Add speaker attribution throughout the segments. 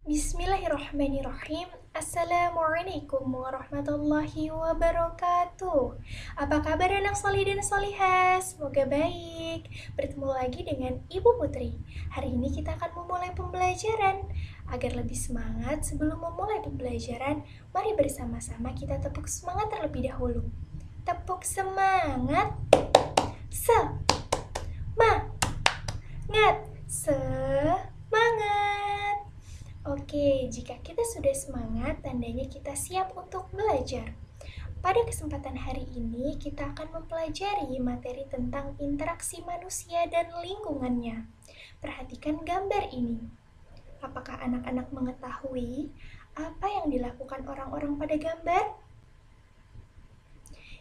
Speaker 1: Bismillahirrahmanirrahim. Assalamualaikum warahmatullahi wabarakatuh. Apa kabar anak solih dan solihah? Semoga baik. Bertemu lagi dengan Ibu Putri. Hari ini kita akan memulai pembelajaran. Agar lebih semangat sebelum memulai pembelajaran, mari bersama-sama kita tepuk semangat terlebih dahulu. Tepuk semangat. Semangat. Oke, jika kita sudah semangat, tandanya kita siap untuk belajar. Pada kesempatan hari ini, kita akan mempelajari materi tentang interaksi manusia dan lingkungannya. Perhatikan gambar ini. Apakah anak-anak mengetahui apa yang dilakukan orang-orang pada gambar?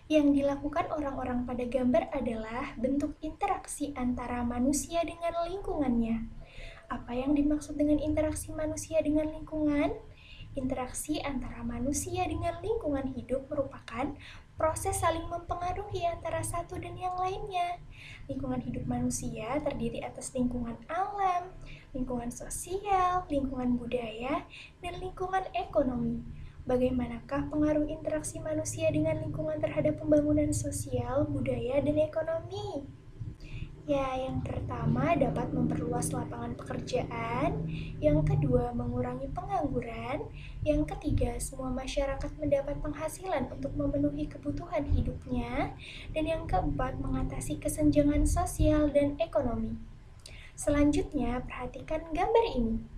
Speaker 1: Yang dilakukan orang-orang pada gambar adalah bentuk interaksi antara manusia dengan lingkungannya. Apa yang dimaksud dengan interaksi manusia dengan lingkungan? Interaksi antara manusia dengan lingkungan hidup merupakan proses saling mempengaruhi antara satu dan yang lainnya. Lingkungan hidup manusia terdiri atas lingkungan alam, lingkungan sosial, lingkungan budaya, dan lingkungan ekonomi. Bagaimanakah pengaruh interaksi manusia dengan lingkungan terhadap pembangunan sosial, budaya, dan ekonomi? Ya, yang pertama dapat memperluas lapangan pekerjaan, yang kedua mengurangi pengangguran, yang ketiga semua masyarakat mendapat penghasilan untuk memenuhi kebutuhan hidupnya, dan yang keempat mengatasi kesenjangan sosial dan ekonomi. Selanjutnya, perhatikan gambar ini.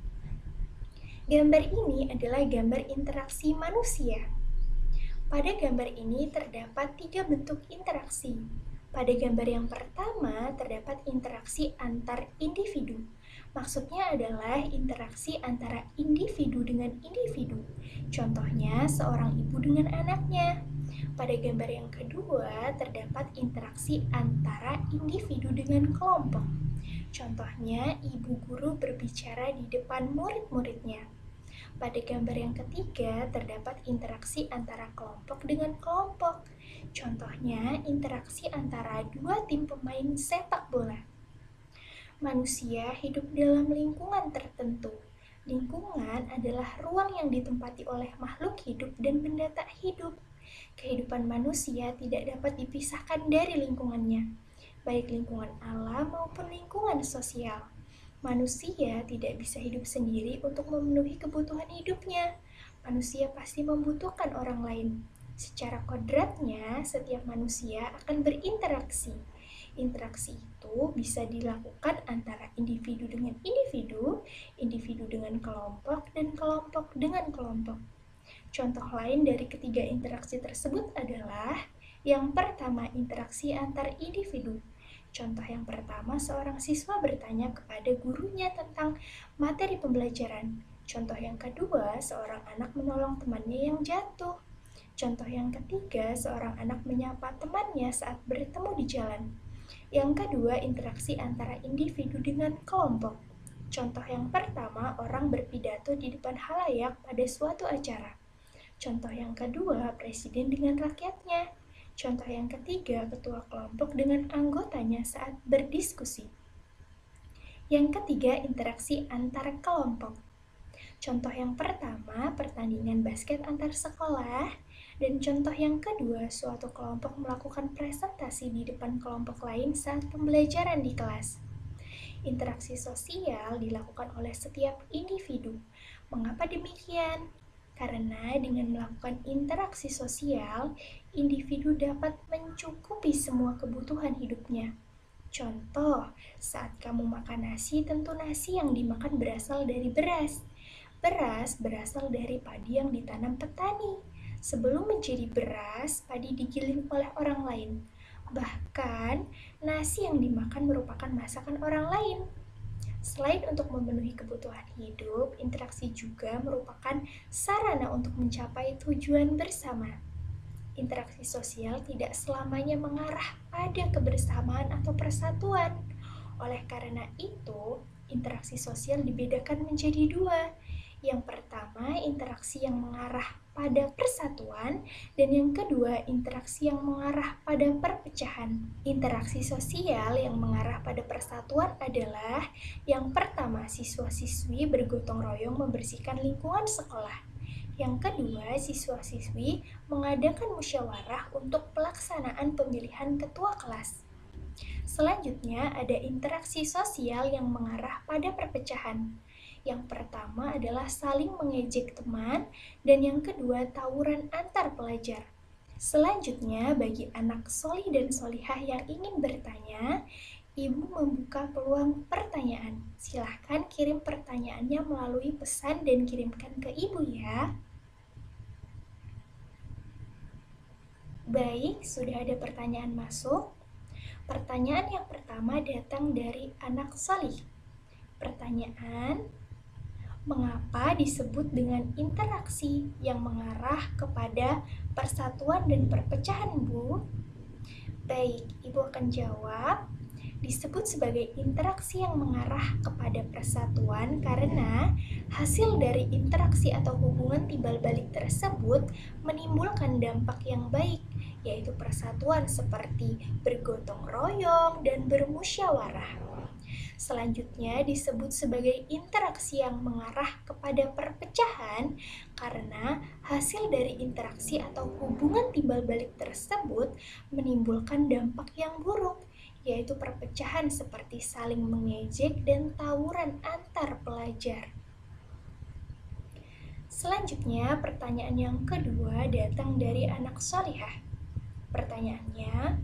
Speaker 1: Gambar ini adalah gambar interaksi manusia. Pada gambar ini terdapat 3 bentuk interaksi. Pada gambar yang pertama terdapat interaksi antar individu. Maksudnya adalah interaksi antara individu dengan individu. Contohnya seorang ibu dengan anaknya. Pada gambar yang kedua terdapat interaksi antara individu dengan kelompok. Contohnya ibu guru berbicara di depan murid-muridnya. Pada gambar yang ketiga, terdapat interaksi antara kelompok dengan kelompok. Contohnya, interaksi antara 2 tim pemain sepak bola. Manusia hidup dalam lingkungan tertentu. Lingkungan adalah ruang yang ditempati oleh makhluk hidup dan benda tak hidup. Kehidupan manusia tidak dapat dipisahkan dari lingkungannya, baik lingkungan alam maupun lingkungan sosial. Manusia tidak bisa hidup sendiri untuk memenuhi kebutuhan hidupnya. Manusia pasti membutuhkan orang lain. Secara kodratnya, setiap manusia akan berinteraksi. Interaksi itu bisa dilakukan antara individu dengan individu, individu dengan kelompok, dan kelompok dengan kelompok. Contoh lain dari ketiga interaksi tersebut adalah yang pertama, interaksi antar individu. Contoh yang pertama, seorang siswa bertanya kepada gurunya tentang materi pembelajaran. Contoh yang kedua, seorang anak menolong temannya yang jatuh. Contoh yang ketiga, seorang anak menyapa temannya saat bertemu di jalan. Yang kedua, interaksi antara individu dengan kelompok. Contoh yang pertama, orang berpidato di depan khalayak pada suatu acara. Contoh yang kedua, presiden dengan rakyatnya. Contoh yang ketiga, ketua kelompok dengan anggotanya saat berdiskusi. Yang ketiga, interaksi antar kelompok. Contoh yang pertama, pertandingan basket antar sekolah. Dan contoh yang kedua, suatu kelompok melakukan presentasi di depan kelompok lain saat pembelajaran di kelas. Interaksi sosial dilakukan oleh setiap individu. Mengapa demikian? Karena dengan melakukan interaksi sosial, individu dapat mencukupi semua kebutuhan hidupnya. Contoh, saat kamu makan nasi, tentu nasi yang dimakan berasal dari beras. Beras berasal dari padi yang ditanam petani. Sebelum menjadi beras, padi digiling oleh orang lain. Bahkan, nasi yang dimakan merupakan masakan orang lain. Selain untuk memenuhi kebutuhan hidup, interaksi juga merupakan sarana untuk mencapai tujuan bersama. Interaksi sosial tidak selamanya mengarah pada kebersamaan atau persatuan. Oleh karena itu, interaksi sosial dibedakan menjadi 2. Yang pertama, interaksi yang mengarah pada persatuan, dan yang kedua, interaksi yang mengarah pada perpecahan. Interaksi sosial yang mengarah pada persatuan adalah yang pertama, siswa-siswi bergotong royong membersihkan lingkungan sekolah. Yang kedua, siswa-siswi mengadakan musyawarah untuk pelaksanaan pemilihan ketua kelas. Selanjutnya, ada interaksi sosial yang mengarah pada perpecahan. Yang pertama adalah saling mengejek teman, dan yang kedua, tawuran antar pelajar. Selanjutnya, bagi anak soli dan solihah yang ingin bertanya, Ibu membuka peluang pertanyaan. Silahkan kirim pertanyaannya melalui pesan dan kirimkan ke Ibu ya. Baik, sudah ada pertanyaan masuk. Pertanyaan yang pertama datang dari anak Salih. Pertanyaan, mengapa disebut dengan interaksi yang mengarah kepada persatuan dan perpecahan, Bu? Baik, Ibu akan jawab. Disebut sebagai interaksi yang mengarah kepada persatuan karena hasil dari interaksi atau hubungan timbal balik tersebut menimbulkan dampak yang baik, yaitu persatuan seperti bergotong royong dan bermusyawarah. Selanjutnya disebut sebagai interaksi yang mengarah kepada perpecahan karena hasil dari interaksi atau hubungan timbal balik tersebut menimbulkan dampak yang buruk, yaitu perpecahan seperti saling mengejek dan tawuran antar pelajar. Selanjutnya, pertanyaan yang kedua datang dari anak solihah. Pertanyaannya,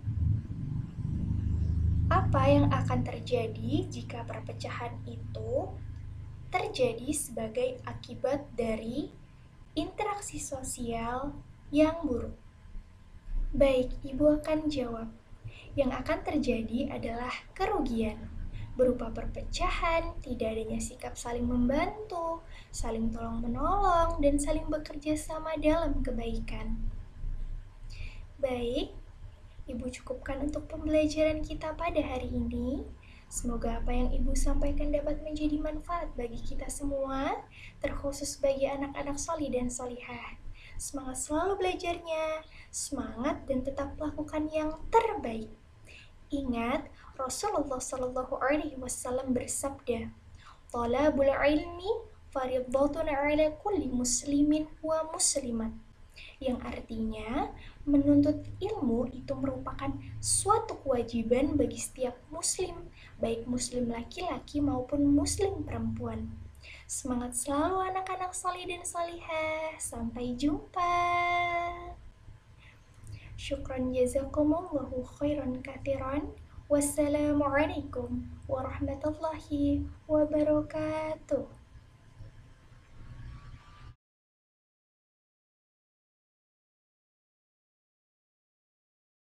Speaker 1: apa yang akan terjadi jika perpecahan itu terjadi sebagai akibat dari interaksi sosial yang buruk? Baik, Ibu akan jawab. Yang akan terjadi adalah kerugian, berupa perpecahan, tidak adanya sikap saling membantu, saling tolong-menolong, dan saling bekerja sama dalam kebaikan. Baik, Ibu cukupkan untuk pembelajaran kita pada hari ini. Semoga apa yang Ibu sampaikan dapat menjadi manfaat bagi kita semua, terkhusus bagi anak-anak soli dan solihah. Semangat selalu belajarnya, semangat dan tetap lakukan yang terbaik. Ingat, Rasulullah Shallallahu Alaihi Wasallam bersabda, "Talabul ilmi fardhatun ala kulli muslimin wa muslimat." Yang artinya, menuntut ilmu itu merupakan suatu kewajiban bagi setiap muslim, baik muslim laki-laki maupun muslim perempuan. Semangat selalu anak-anak salih dan salihah. Sampai jumpa. Syukran jazakumullahu khairan katsiran. Wassalamualaikum warahmatullahi wabarakatuh.